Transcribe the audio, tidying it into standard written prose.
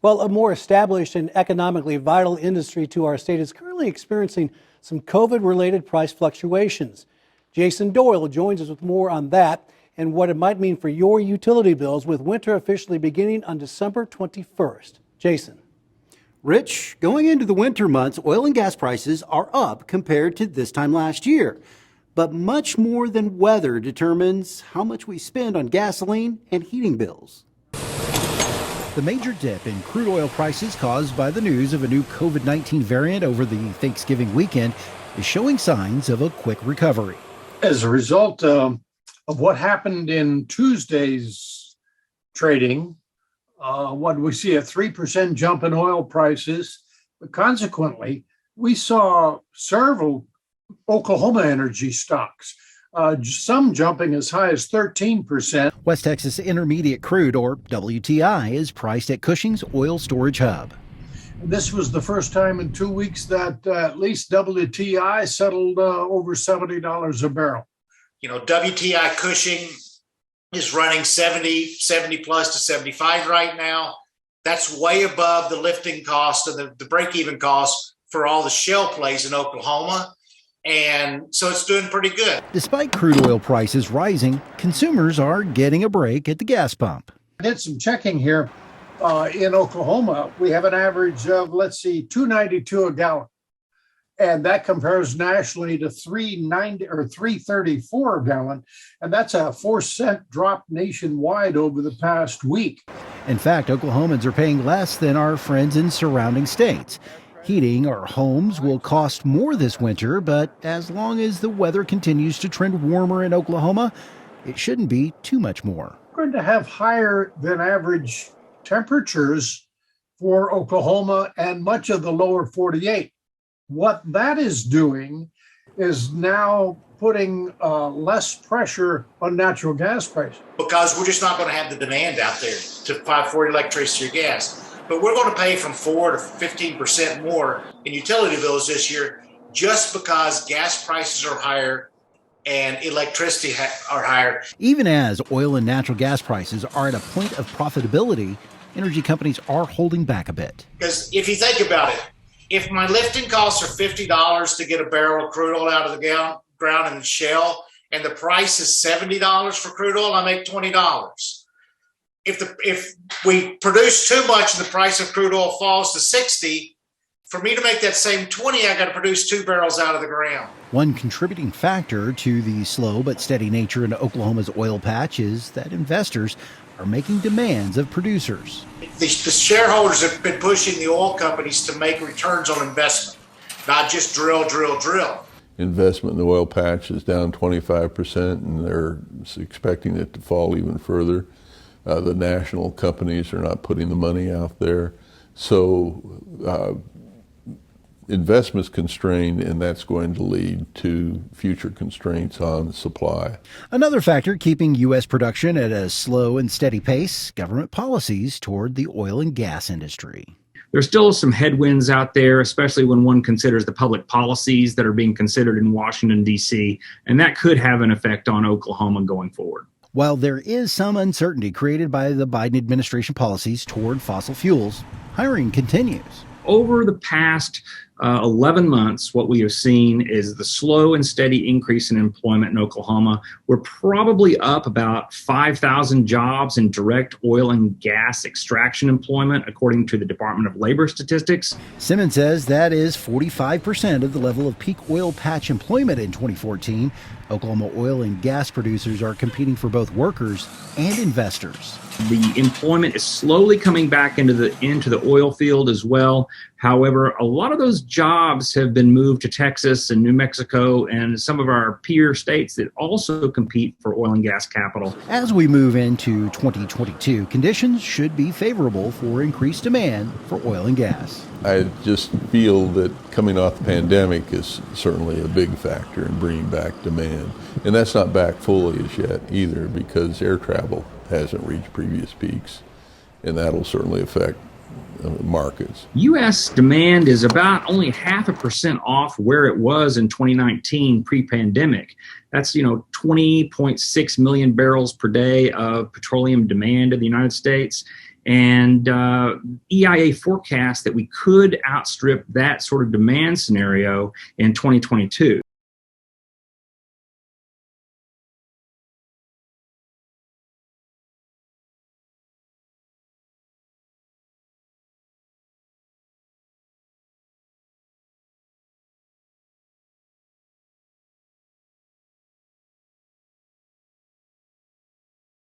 Well, a more established and economically vital industry to our state is currently experiencing some COVID-related price fluctuations. Jason Doyle joins us with more on that and what it might mean for your utility bills with winter officially beginning on December 21st. Jason. Rich, going into the winter months, oil and gas prices are up compared to this time last year. But much more than weather determines how much we spend on gasoline and heating bills. The major dip in crude oil prices caused by the news of a new COVID-19 variant over the Thanksgiving weekend is showing signs of a quick recovery. As a result of what happened in Tuesday's trading, what we see a 3% jump in oil prices. But consequently, we saw several Oklahoma energy stocks, some jumping as high as 13%. West Texas Intermediate Crude, or WTI, is priced at Cushing's Oil Storage Hub. This was the first time in 2 weeks that at least WTI settled over $70 a barrel. You know, WTI Cushing is running 70 plus to 75 right now. That's way above the lifting cost and the break-even cost for all the shale plays in Oklahoma. And so it's doing pretty good. Despite crude oil prices rising, consumers are getting a break at the gas pump. I did some checking here. In Oklahoma, we have an average of, $2.92 a gallon. And that compares nationally to $3.90 or $3.34 a gallon. And that's a 4-cent drop nationwide over the past week. In fact, Oklahomans are paying less than our friends in surrounding states. Heating our homes will cost more this winter, but as long as the weather continues to trend warmer in Oklahoma, it shouldn't be too much more. We're going to have higher than average temperatures for Oklahoma and much of the lower 48. What that is doing is now putting less pressure on natural gas prices. Because we're just not going to have the demand out there for electricity or gas. But we're going to pay from 4 to 15% more in utility bills this year just because gas prices are higher and electricity are higher. Even as oil and natural gas prices are at a point of profitability, energy companies are holding back a bit. Because if you think about it, if my lifting costs are $50 to get a barrel of crude oil out of the ground in the shale, and the price is $70 for crude oil, I make $20. If we produce too much and the price of crude oil falls to $60, for me to make that same $20, I got to produce 2 barrels out of the ground. One contributing factor to the slow but steady nature in Oklahoma's oil patch is that investors are making demands of producers. The shareholders have been pushing the oil companies to make returns on investment, not just drill. Investment in the oil patch is down 25%, and they're expecting it to fall even further. The national companies are not putting the money out there. So investment's constrained, and that's going to lead to future constraints on supply. Another factor keeping U.S. production at a slow and steady pace, government policies toward the oil and gas industry. There's still some headwinds out there, especially when one considers the public policies that are being considered in Washington, D.C., and that could have an effect on Oklahoma going forward. While there is some uncertainty created by the Biden administration policies toward fossil fuels, hiring continues. Over the past 11 months, what we have seen is the slow and steady increase in employment in Oklahoma. We're probably up about 5,000 jobs in direct oil and gas extraction employment, according to the Department of Labor statistics. Simmons says that is 45% of the level of peak oil patch employment in 2014. Oklahoma oil and gas producers are competing for both workers and investors. The employment is slowly coming back into the oil field as well. However, a lot of those jobs have been moved to Texas and New Mexico and some of our peer states that also compete for oil and gas capital. As we move into 2022, conditions should be favorable for increased demand for oil and gas. I just feel that coming off the pandemic is certainly a big factor in bringing back demand. And that's not back fully as yet either, because air travel hasn't reached previous peaks, and that'll certainly affect markets. U.S. demand is about only 0.5% off where it was in 2019 pre-pandemic. That's, 20.6 million barrels per day of petroleum demand in the United States. And EIA forecasts that we could outstrip that sort of demand scenario in 2022.